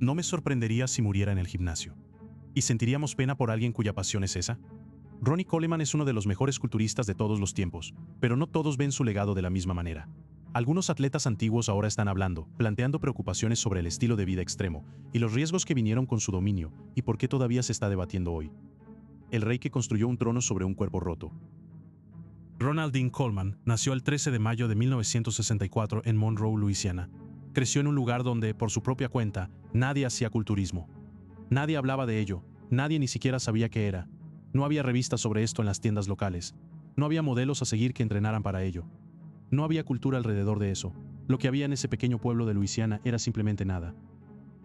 No me sorprendería si muriera en el gimnasio. ¿Y sentiríamos pena por alguien cuya pasión es esa? Ronnie Coleman es uno de los mejores culturistas de todos los tiempos, pero no todos ven su legado de la misma manera. Algunos atletas antiguos ahora están hablando, planteando preocupaciones sobre el estilo de vida extremo y los riesgos que vinieron con su dominio y por qué todavía se está debatiendo hoy. El rey que construyó un trono sobre un cuerpo roto. Ronald Dean Coleman nació el 13 de mayo de 1964 en Monroe, Luisiana. Creció en un lugar donde, por su propia cuenta, nadie hacía culturismo. Nadie hablaba de ello, nadie ni siquiera sabía qué era. No había revistas sobre esto en las tiendas locales. No había modelos a seguir que entrenaran para ello. No había cultura alrededor de eso. Lo que había en ese pequeño pueblo de Luisiana era simplemente nada.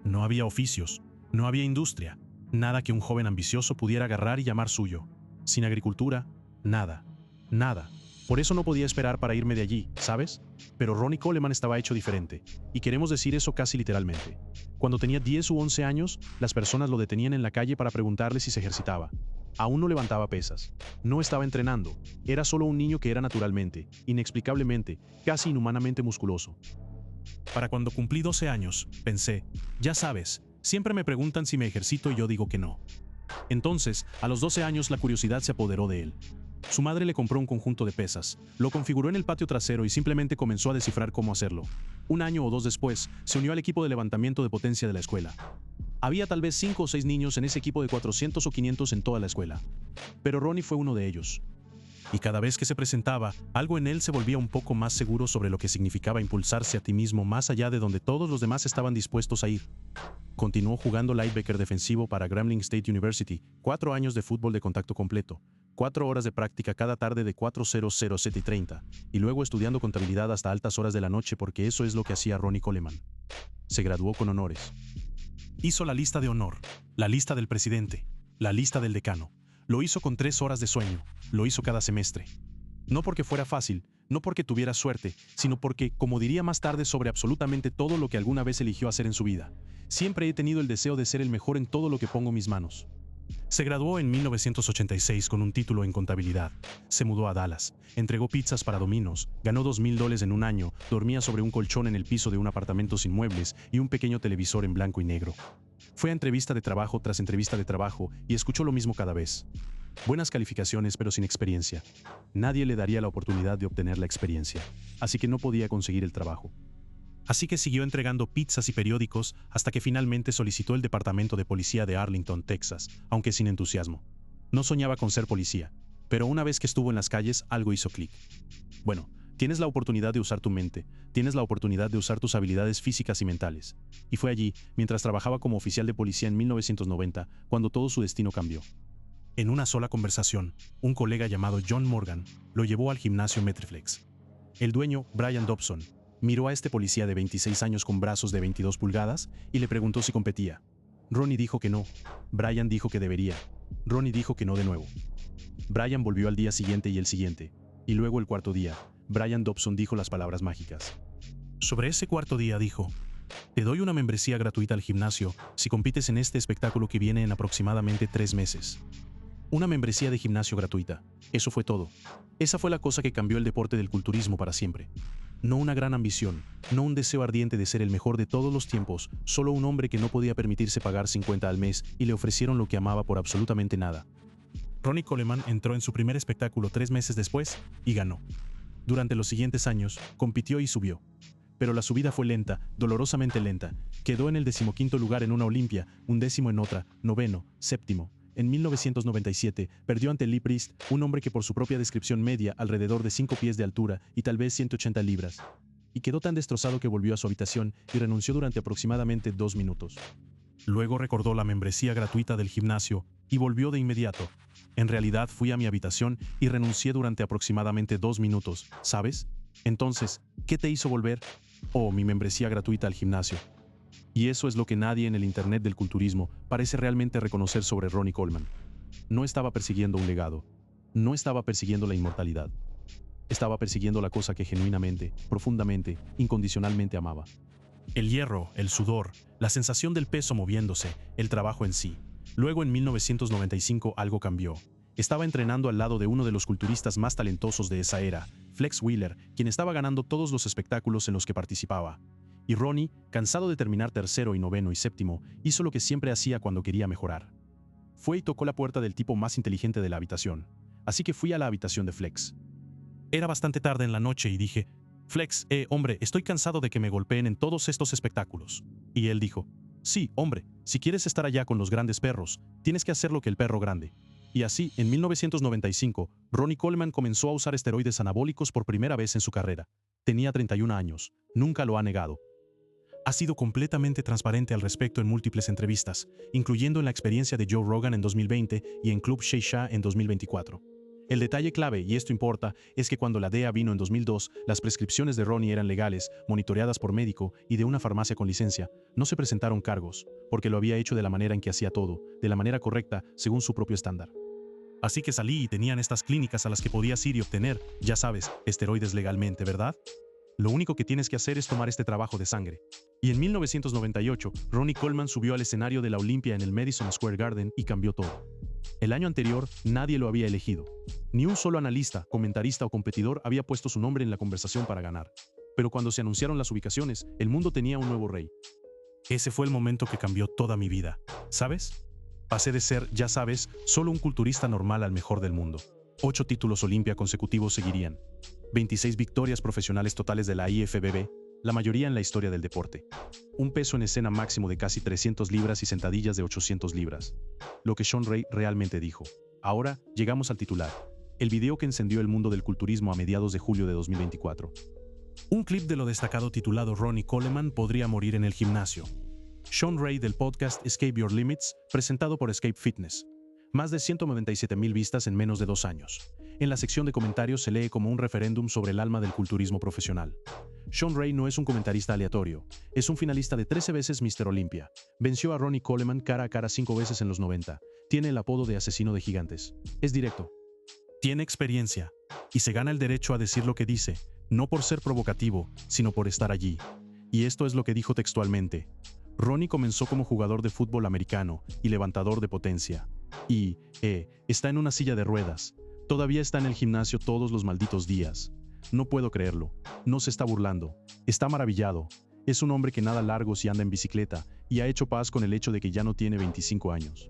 No había oficios, no había industria, nada que un joven ambicioso pudiera agarrar y llamar suyo. Sin agricultura, nada. Nada. Por eso no podía esperar para irme de allí, ¿sabes? Pero Ronnie Coleman estaba hecho diferente, y queremos decir eso casi literalmente. Cuando tenía 10 u 11 años, las personas lo detenían en la calle para preguntarle si se ejercitaba. Aún no levantaba pesas. No estaba entrenando. Era solo un niño que era naturalmente, inexplicablemente, casi inhumanamente musculoso. Para cuando cumplí 12 años, pensé, ya sabes, siempre me preguntan si me ejercito y yo digo que no. Entonces, a los 12 años la curiosidad se apoderó de él. Su madre le compró un conjunto de pesas, lo configuró en el patio trasero y simplemente comenzó a descifrar cómo hacerlo. Un año o dos después, se unió al equipo de levantamiento de potencia de la escuela. Había tal vez 5 o 6 niños en ese equipo de 400 o 500 en toda la escuela. Pero Ronnie fue uno de ellos. Y cada vez que se presentaba, algo en él se volvía un poco más seguro sobre lo que significaba impulsarse a ti mismo más allá de donde todos los demás estaban dispuestos a ir. Continuó jugando linebacker defensivo para Grambling State University, 4 años de fútbol de contacto completo, 4 horas de práctica cada tarde de 4:00-7:30, y luego estudiando contabilidad hasta altas horas de la noche porque eso es lo que hacía Ronnie Coleman. Se graduó con honores. Hizo la lista de honor, la lista del presidente, la lista del decano. Lo hizo con 3 horas de sueño, lo hizo cada semestre. No porque fuera fácil, no porque tuviera suerte, sino porque, como diría más tarde sobre absolutamente todo lo que alguna vez eligió hacer en su vida, siempre he tenido el deseo de ser el mejor en todo lo que pongo mis manos. Se graduó en 1986 con un título en contabilidad. Se mudó a Dallas, entregó pizzas para Domino's, ganó $2,000 en un año, dormía sobre un colchón en el piso de un apartamento sin muebles y un pequeño televisor en blanco y negro. Fue a entrevista de trabajo tras entrevista de trabajo y escuchó lo mismo cada vez. Buenas calificaciones pero sin experiencia. Nadie le daría la oportunidad de obtener la experiencia, así que no podía conseguir el trabajo. Así que siguió entregando pizzas y periódicos hasta que finalmente solicitó el departamento de policía de Arlington, Texas, aunque sin entusiasmo. No soñaba con ser policía, pero una vez que estuvo en las calles algo hizo clic. Bueno, tienes la oportunidad de usar tu mente, tienes la oportunidad de usar tus habilidades físicas y mentales. Y fue allí, mientras trabajaba como oficial de policía en 1990, cuando todo su destino cambió. En una sola conversación, un colega llamado John Morgan lo llevó al gimnasio Metriflex. El dueño, Brian Dobson, miró a este policía de 26 años con brazos de 22 pulgadas y le preguntó si competía. Ronnie dijo que no. Brian dijo que debería. Ronnie dijo que no de nuevo. Brian volvió al día siguiente y el siguiente. Y luego el cuarto día, Brian Dobson dijo las palabras mágicas. Sobre ese cuarto día dijo, te doy una membresía gratuita al gimnasio si compites en este espectáculo que viene en aproximadamente 3 meses. Una membresía de gimnasio gratuita. Eso fue todo. Esa fue la cosa que cambió el deporte del culturismo para siempre. No una gran ambición, no un deseo ardiente de ser el mejor de todos los tiempos, solo un hombre que no podía permitirse pagar 50 al mes y le ofrecieron lo que amaba por absolutamente nada. Ronnie Coleman entró en su primer espectáculo 3 meses después y ganó. Durante los siguientes años, compitió y subió. Pero la subida fue lenta, dolorosamente lenta. Quedó en el 15º lugar en una Olimpia, 11º en otra, 9º, 7º. En 1997, perdió ante Lee Priest, un hombre que por su propia descripción media alrededor de 5 pies de altura y tal vez 180 libras. Y quedó tan destrozado que volvió a su habitación y renunció durante aproximadamente 2 minutos. Luego recordó la membresía gratuita del gimnasio y volvió de inmediato. En realidad fui a mi habitación y renuncié durante aproximadamente 2 minutos, ¿sabes? Entonces, ¿qué te hizo volver? Oh, mi membresía gratuita al gimnasio. Y eso es lo que nadie en el internet del culturismo parece realmente reconocer sobre Ronnie Coleman. No estaba persiguiendo un legado. No estaba persiguiendo la inmortalidad. Estaba persiguiendo la cosa que genuinamente, profundamente, incondicionalmente amaba. El hierro, el sudor, la sensación del peso moviéndose, el trabajo en sí. Luego en 1995 algo cambió. Estaba entrenando al lado de uno de los culturistas más talentosos de esa era, Flex Wheeler, quien estaba ganando todos los espectáculos en los que participaba. Y Ronnie, cansado de terminar tercero y noveno y séptimo, hizo lo que siempre hacía cuando quería mejorar. Fue y tocó la puerta del tipo más inteligente de la habitación. Así que fui a la habitación de Flex. Era bastante tarde en la noche y dije, Flex, hombre, estoy cansado de que me golpeen en todos estos espectáculos. Y él dijo, sí, hombre, si quieres estar allá con los grandes perros, tienes que hacer lo que el perro grande. Y así, en 1995, Ronnie Coleman comenzó a usar esteroides anabólicos por primera vez en su carrera. Tenía 31 años, nunca lo ha negado. Ha sido completamente transparente al respecto en múltiples entrevistas, incluyendo en la experiencia de Joe Rogan en 2020 y en Club Shay en 2024. El detalle clave, y esto importa, es que cuando la DEA vino en 2002, las prescripciones de Ronnie eran legales, monitoreadas por médico y de una farmacia con licencia. No se presentaron cargos, porque lo había hecho de la manera en que hacía todo, de la manera correcta, según su propio estándar. Así que salí y tenían estas clínicas a las que podías ir y obtener, ya sabes, esteroides legalmente, ¿verdad? Lo único que tienes que hacer es tomar este trabajo de sangre. Y en 1998, Ronnie Coleman subió al escenario de la Olympia en el Madison Square Garden y cambió todo. El año anterior, nadie lo había elegido. Ni un solo analista, comentarista o competidor había puesto su nombre en la conversación para ganar. Pero cuando se anunciaron las ubicaciones, el mundo tenía un nuevo rey. Ese fue el momento que cambió toda mi vida, ¿sabes? Pasé de ser, ya sabes, solo un culturista normal al mejor del mundo. 8 títulos Olimpia consecutivos seguirían. 26 victorias profesionales totales de la IFBB, la mayoría en la historia del deporte. Un peso en escena máximo de casi 300 libras y sentadillas de 800 libras. Lo que Shawn Ray realmente dijo. Ahora, llegamos al titular. El video que encendió el mundo del culturismo a mediados de julio de 2024. Un clip de lo destacado titulado Ronnie Coleman podría morir en el gimnasio. Shawn Ray del podcast Escape Your Limits, presentado por Escape Fitness. Más de 197,000 vistas en menos de 2 años. En la sección de comentarios se lee como un referéndum sobre el alma del culturismo profesional. Shawn Ray no es un comentarista aleatorio, es un finalista de 13 veces Mr. Olympia. Venció a Ronnie Coleman cara a cara 5 veces en los 90. Tiene el apodo de asesino de gigantes. Es directo. Tiene experiencia. Y se gana el derecho a decir lo que dice, no por ser provocativo, sino por estar allí. Y esto es lo que dijo textualmente. Ronnie comenzó como jugador de fútbol americano y levantador de potencia. Y, está en una silla de ruedas. Todavía está en el gimnasio todos los malditos días. No puedo creerlo. No se está burlando. Está maravillado. Es un hombre que nada largos y anda en bicicleta, y ha hecho paz con el hecho de que ya no tiene 25 años.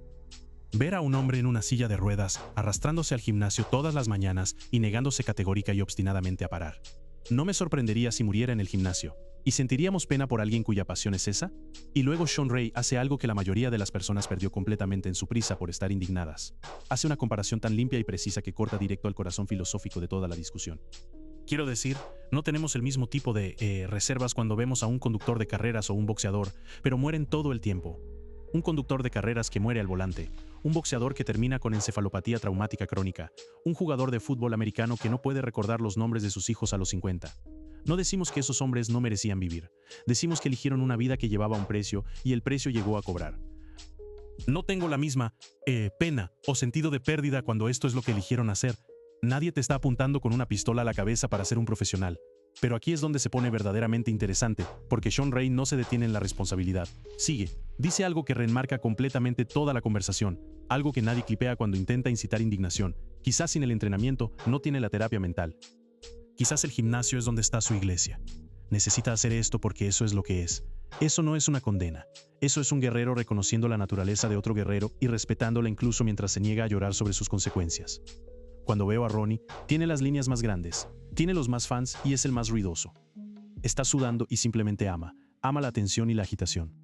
Ver a un hombre en una silla de ruedas, arrastrándose al gimnasio todas las mañanas y negándose categórica y obstinadamente a parar. No me sorprendería si muriera en el gimnasio. ¿Y sentiríamos pena por alguien cuya pasión es esa? Y luego Shawn Ray hace algo que la mayoría de las personas perdió completamente en su prisa por estar indignadas. Hace una comparación tan limpia y precisa que corta directo al corazón filosófico de toda la discusión. Quiero decir, no tenemos el mismo tipo de reservas cuando vemos a un conductor de carreras o un boxeador, pero mueren todo el tiempo. Un conductor de carreras que muere al volante, un boxeador que termina con encefalopatía traumática crónica, un jugador de fútbol americano que no puede recordar los nombres de sus hijos a los 50. No decimos que esos hombres no merecían vivir. Decimos que eligieron una vida que llevaba un precio y el precio llegó a cobrar. No tengo la misma pena o sentido de pérdida cuando esto es lo que eligieron hacer. Nadie te está apuntando con una pistola a la cabeza para ser un profesional. Pero aquí es donde se pone verdaderamente interesante, porque Shawn Ray no se detiene en la responsabilidad. Sigue. Dice algo que reenmarca completamente toda la conversación, algo que nadie clipea cuando intenta incitar indignación. Quizás sin el entrenamiento no tiene la terapia mental. Quizás el gimnasio es donde está su iglesia. Necesita hacer esto porque eso es lo que es. Eso no es una condena. Eso es un guerrero reconociendo la naturaleza de otro guerrero y respetándola incluso mientras se niega a llorar sobre sus consecuencias. Cuando veo a Ronnie, tiene las líneas más grandes, tiene los más fans y es el más ruidoso. Está sudando y simplemente ama la atención y la agitación.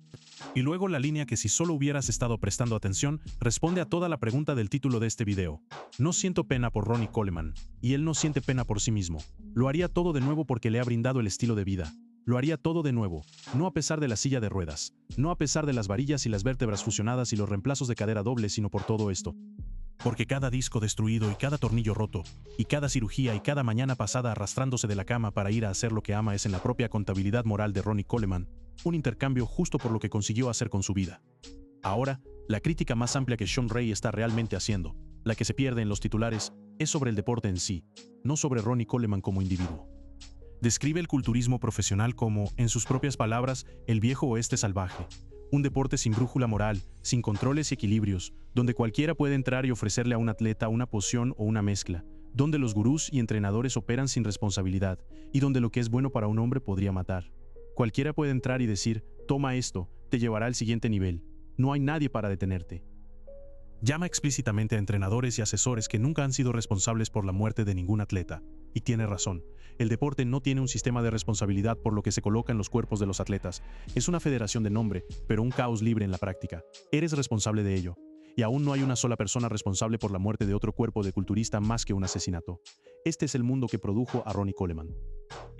Y luego la línea que si solo hubieras estado prestando atención, responde a toda la pregunta del título de este video. No siento pena por Ronnie Coleman, y él no siente pena por sí mismo. Lo haría todo de nuevo porque le ha brindado el estilo de vida. Lo haría todo de nuevo, no a pesar de la silla de ruedas, no a pesar de las varillas y las vértebras fusionadas y los reemplazos de cadera doble, sino por todo esto. Porque cada disco destruido y cada tornillo roto, y cada cirugía y cada mañana pasada arrastrándose de la cama para ir a hacer lo que ama es en la propia contabilidad moral de Ronnie Coleman, un intercambio justo por lo que consiguió hacer con su vida. Ahora, la crítica más amplia que Shawn Ray está realmente haciendo, la que se pierde en los titulares, es sobre el deporte en sí, no sobre Ronnie Coleman como individuo. Describe el culturismo profesional como, en sus propias palabras, el viejo oeste salvaje. Un deporte sin brújula moral, sin controles y equilibrios, donde cualquiera puede entrar y ofrecerle a un atleta una poción o una mezcla, donde los gurús y entrenadores operan sin responsabilidad, y donde lo que es bueno para un hombre podría matar. Cualquiera puede entrar y decir, toma esto, te llevará al siguiente nivel. No hay nadie para detenerte. Llama explícitamente a entrenadores y asesores que nunca han sido responsables por la muerte de ningún atleta. Y tiene razón. El deporte no tiene un sistema de responsabilidad por lo que se coloca en los cuerpos de los atletas. Es una federación de nombre, pero un caos libre en la práctica. Eres responsable de ello. Y aún no hay una sola persona responsable por la muerte de otro cuerpo de culturista más que un asesinato. Este es el mundo que produjo a Ronnie Coleman.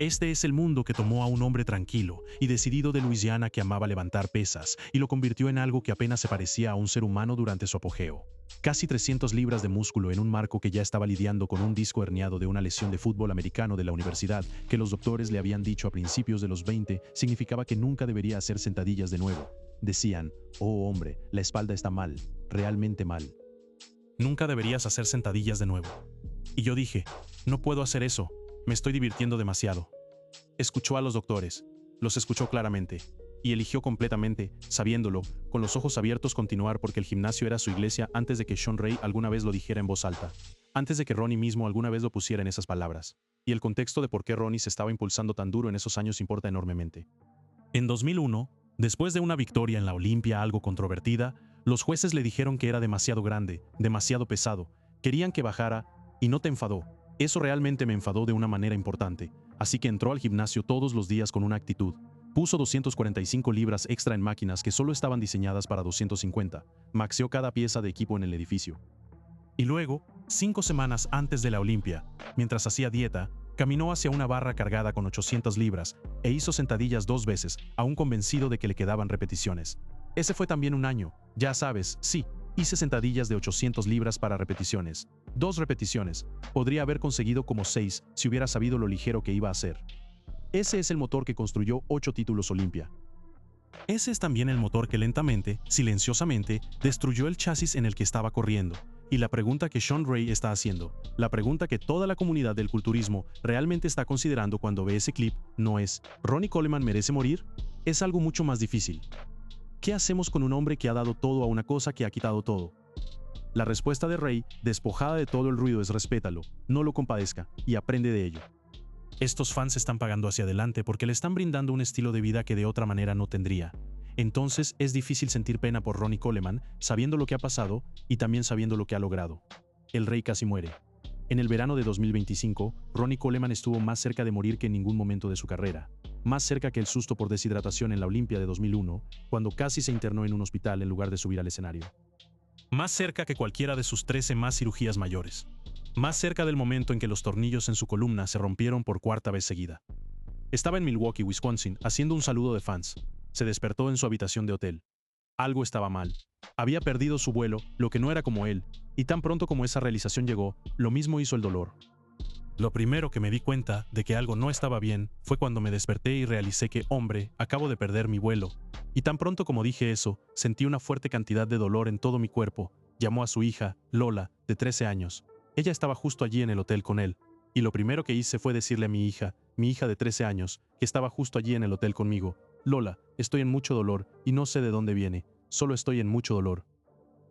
Este es el mundo que tomó a un hombre tranquilo y decidido de Luisiana que amaba levantar pesas y lo convirtió en algo que apenas se parecía a un ser humano durante su apogeo. Casi 300 libras de músculo en un marco que ya estaba lidiando con un disco herniado de una lesión de fútbol americano de la universidad que los doctores le habían dicho a principios de los 20 significaba que nunca debería hacer sentadillas de nuevo. Decían, oh hombre, la espalda está mal, realmente mal. Nunca deberías hacer sentadillas de nuevo. Y yo dije, no puedo hacer eso, me estoy divirtiendo demasiado. Escuchó a los doctores, los escuchó claramente, y eligió completamente, sabiéndolo, con los ojos abiertos continuar porque el gimnasio era su iglesia antes de que Shawn Ray alguna vez lo dijera en voz alta, antes de que Ronnie mismo alguna vez lo pusiera en esas palabras. Y el contexto de por qué Ronnie se estaba impulsando tan duro en esos años importa enormemente. En 2001, después de una victoria en la Olimpia algo controvertida, los jueces le dijeron que era demasiado grande, demasiado pesado, querían que bajara, y no te enfadó. Eso realmente me enfadó de una manera importante, así que entró al gimnasio todos los días con una actitud. Puso 245 libras extra en máquinas que solo estaban diseñadas para 250, maxeó cada pieza de equipo en el edificio. Y luego, 5 semanas antes de la Olimpia, mientras hacía dieta, caminó hacia una barra cargada con 800 libras e hizo sentadillas 2 veces, aún convencido de que le quedaban repeticiones. Ese fue también un año, ya sabes, sí, hice sentadillas de 800 libras para repeticiones. 2 repeticiones, podría haber conseguido como 6 si hubiera sabido lo ligero que iba a ser. Ese es el motor que construyó 8 títulos Olimpia. Ese es también el motor que lentamente, silenciosamente, destruyó el chasis en el que estaba corriendo. Y la pregunta que Shawn Ray está haciendo, la pregunta que toda la comunidad del culturismo realmente está considerando cuando ve ese clip, no es ¿Ronnie Coleman merece morir? Es algo mucho más difícil. ¿Qué hacemos con un hombre que ha dado todo a una cosa que ha quitado todo? La respuesta de Ray, despojada de todo el ruido, es respétalo, no lo compadezca, y aprende de ello. Estos fans están pagando hacia adelante porque le están brindando un estilo de vida que de otra manera no tendría. Entonces es difícil sentir pena por Ronnie Coleman, sabiendo lo que ha pasado y también sabiendo lo que ha logrado. El rey casi muere. En el verano de 2025, Ronnie Coleman estuvo más cerca de morir que en ningún momento de su carrera. Más cerca que el susto por deshidratación en la Olimpia de 2001, cuando casi se internó en un hospital en lugar de subir al escenario. Más cerca que cualquiera de sus 13 más cirugías mayores. Más cerca del momento en que los tornillos en su columna se rompieron por 4ª vez seguida. Estaba en Milwaukee, Wisconsin, haciendo un saludo de fans. Se despertó en su habitación de hotel. Algo estaba mal. Había perdido su vuelo, lo que no era como él, y tan pronto como esa realización llegó, lo mismo hizo el dolor. Lo primero que me di cuenta de que algo no estaba bien fue cuando me desperté y realicé que, hombre, acabo de perder mi vuelo. Y tan pronto como dije eso, sentí una fuerte cantidad de dolor en todo mi cuerpo. Llamó a su hija, Lola, de 13 años. Ella estaba justo allí en el hotel con él. Y lo primero que hice fue decirle a mi hija de 13 años, que estaba justo allí en el hotel conmigo, Lola, estoy en mucho dolor y no sé de dónde viene, solo estoy en mucho dolor.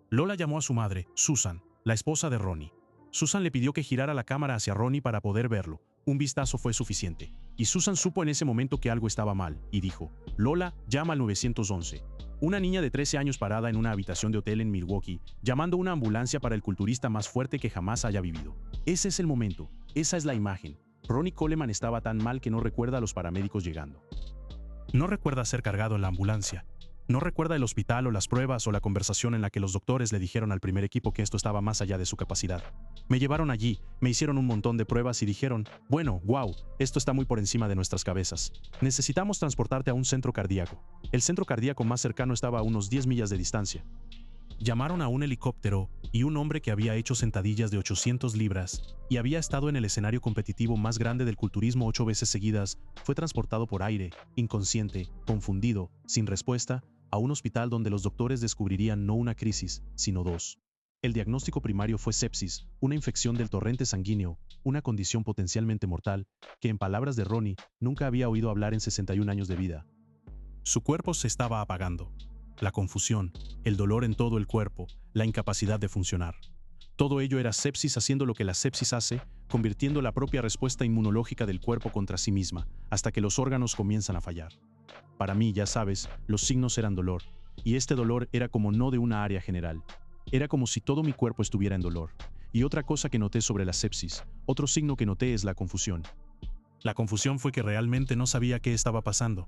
Lola llamó a su madre, Susan, la esposa de Ronnie. Susan le pidió que girara la cámara hacia Ronnie para poder verlo. Un vistazo fue suficiente. Y Susan supo en ese momento que algo estaba mal, y dijo, Lola, llama al 911. Una niña de 13 años parada en una habitación de hotel en Milwaukee, llamando a una ambulancia para el culturista más fuerte que jamás haya vivido. Ese es el momento, esa es la imagen. Ronnie Coleman estaba tan mal que no recuerda a los paramédicos llegando. No recuerda ser cargado en la ambulancia. No recuerda el hospital o las pruebas o la conversación en la que los doctores le dijeron al primer equipo que esto estaba más allá de su capacidad. Me llevaron allí, me hicieron un montón de pruebas y dijeron, bueno, wow, esto está muy por encima de nuestras cabezas. Necesitamos transportarte a un centro cardíaco. El centro cardíaco más cercano estaba a unos 10 millas de distancia. Llamaron a un helicóptero y un hombre que había hecho sentadillas de 800 libras y había estado en el escenario competitivo más grande del culturismo 8 veces seguidas, fue transportado por aire, inconsciente, confundido, sin respuesta, a un hospital donde los doctores descubrirían no una crisis, sino 2. El diagnóstico primario fue sepsis, una infección del torrente sanguíneo, una condición potencialmente mortal, que en palabras de Ronnie, nunca había oído hablar en 61 años de vida. Su cuerpo se estaba apagando. La confusión, el dolor en todo el cuerpo, la incapacidad de funcionar. Todo ello era sepsis haciendo lo que la sepsis hace, convirtiendo la propia respuesta inmunológica del cuerpo contra sí misma, hasta que los órganos comienzan a fallar. Para mí, ya sabes, los signos eran dolor. Y este dolor era como no de una área general. Era como si todo mi cuerpo estuviera en dolor. Y otra cosa que noté sobre la sepsis, otro signo que noté es la confusión. La confusión fue que realmente no sabía qué estaba pasando.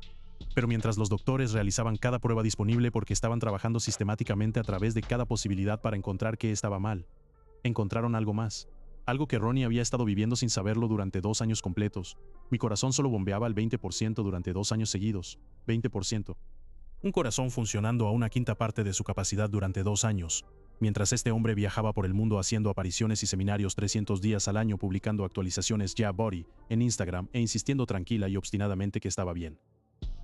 Pero mientras los doctores realizaban cada prueba disponible porque estaban trabajando sistemáticamente a través de cada posibilidad para encontrar qué estaba mal, encontraron algo más. Algo que Ronnie había estado viviendo sin saberlo durante 2 años completos. Mi corazón solo bombeaba al 20% durante 2 años seguidos. 20%. Un corazón funcionando a una quinta parte de su capacidad durante 2 años. Mientras este hombre viajaba por el mundo haciendo apariciones y seminarios 300 días al año publicando actualizaciones ya body en Instagram e insistiendo tranquila y obstinadamente que estaba bien.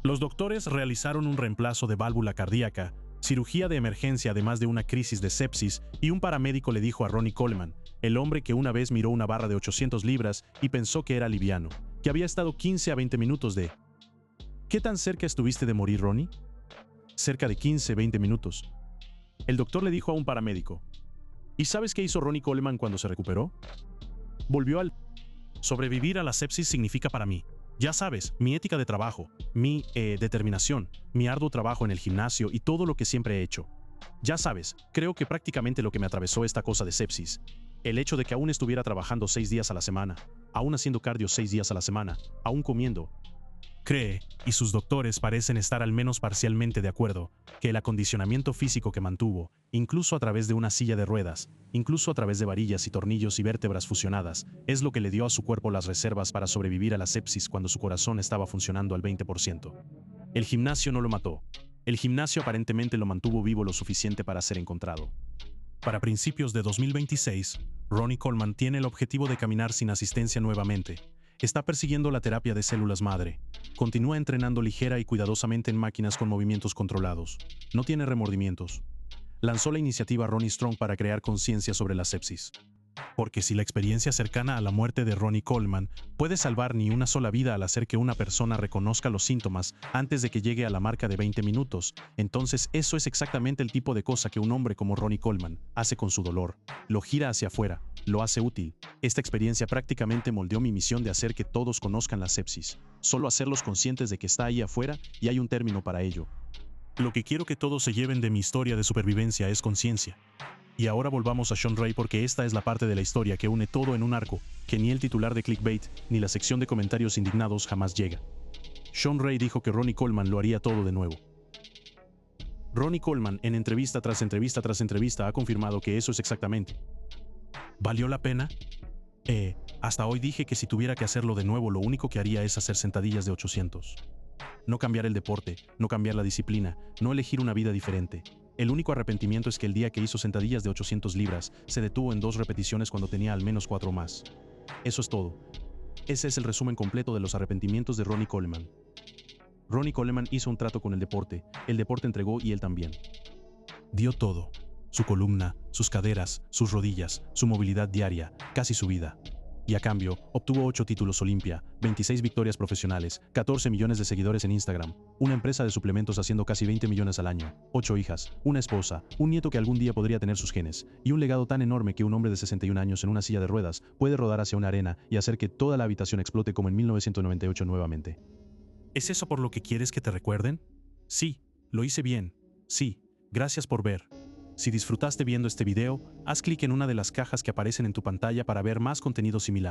Los doctores realizaron un reemplazo de válvula cardíaca, cirugía de emergencia además de una crisis de sepsis, y un paramédico le dijo a Ronnie Coleman, el hombre que una vez miró una barra de 800 libras y pensó que era liviano, que había estado 15 a 20 minutos de... ¿Qué tan cerca estuviste de morir, Ronnie? Cerca de 15-20 minutos. El doctor le dijo a un paramédico. ¿Y sabes qué hizo Ronnie Coleman cuando se recuperó? Volvió al... Sobrevivir a la sepsis significa para mí, ya sabes, mi ética de trabajo, mi determinación, mi arduo trabajo en el gimnasio y todo lo que siempre he hecho. Ya sabes, creo que prácticamente lo que me atravesó esta cosa de sepsis, el hecho de que aún estuviera trabajando 6 días a la semana, aún haciendo cardio 6 días a la semana, aún comiendo. Cree, y sus doctores parecen estar al menos parcialmente de acuerdo, que el acondicionamiento físico que mantuvo, incluso a través de una silla de ruedas, incluso a través de varillas y tornillos y vértebras fusionadas, es lo que le dio a su cuerpo las reservas para sobrevivir a la sepsis cuando su corazón estaba funcionando al 20%. El gimnasio no lo mató. El gimnasio aparentemente lo mantuvo vivo lo suficiente para ser encontrado. Para principios de 2026, Ronnie Coleman tiene el objetivo de caminar sin asistencia nuevamente. Está persiguiendo la terapia de células madre. Continúa entrenando ligera y cuidadosamente en máquinas con movimientos controlados. No tiene remordimientos. Lanzó la iniciativa Ronnie Strong para crear conciencia sobre la sepsis. Porque si la experiencia cercana a la muerte de Ronnie Coleman puede salvar ni una sola vida al hacer que una persona reconozca los síntomas antes de que llegue a la marca de 20 minutos, entonces eso es exactamente el tipo de cosa que un hombre como Ronnie Coleman hace con su dolor. Lo gira hacia afuera, lo hace útil. Esta experiencia prácticamente moldeó mi misión de hacer que todos conozcan la sepsis. Solo hacerlos conscientes de que está ahí afuera y hay un término para ello. Lo que quiero que todos se lleven de mi historia de supervivencia es conciencia. Y ahora volvamos a Sean Ray porque esta es la parte de la historia que une todo en un arco, que ni el titular de Clickbait ni la sección de comentarios indignados jamás llega. Sean Ray dijo que Ronnie Coleman lo haría todo de nuevo. Ronnie Coleman, en entrevista tras entrevista tras entrevista, ha confirmado que eso es exactamente. ¿Valió la pena? Hasta hoy dije que si tuviera que hacerlo de nuevo, lo único que haría es hacer sentadillas de 800. No cambiar el deporte, no cambiar la disciplina, no elegir una vida diferente. El único arrepentimiento es que el día que hizo sentadillas de 800 libras, se detuvo en 2 repeticiones cuando tenía al menos 4 más. Eso es todo. Ese es el resumen completo de los arrepentimientos de Ronnie Coleman. Ronnie Coleman hizo un trato con el deporte entregó y él también. Dio todo. Su columna, sus caderas, sus rodillas, su movilidad diaria, casi su vida. Y a cambio, obtuvo 8 títulos Olimpia, 26 victorias profesionales, 14 millones de seguidores en Instagram, una empresa de suplementos haciendo casi 20 millones al año, 8 hijas, una esposa, un nieto que algún día podría tener sus genes, y un legado tan enorme que un hombre de 61 años en una silla de ruedas puede rodar hacia una arena y hacer que toda la habitación explote como en 1998 nuevamente. ¿Es eso por lo que quieres que te recuerden? Sí, lo hice bien. Sí, gracias por ver. Si disfrutaste viendo este video, haz clic en una de las cajas que aparecen en tu pantalla para ver más contenido similar.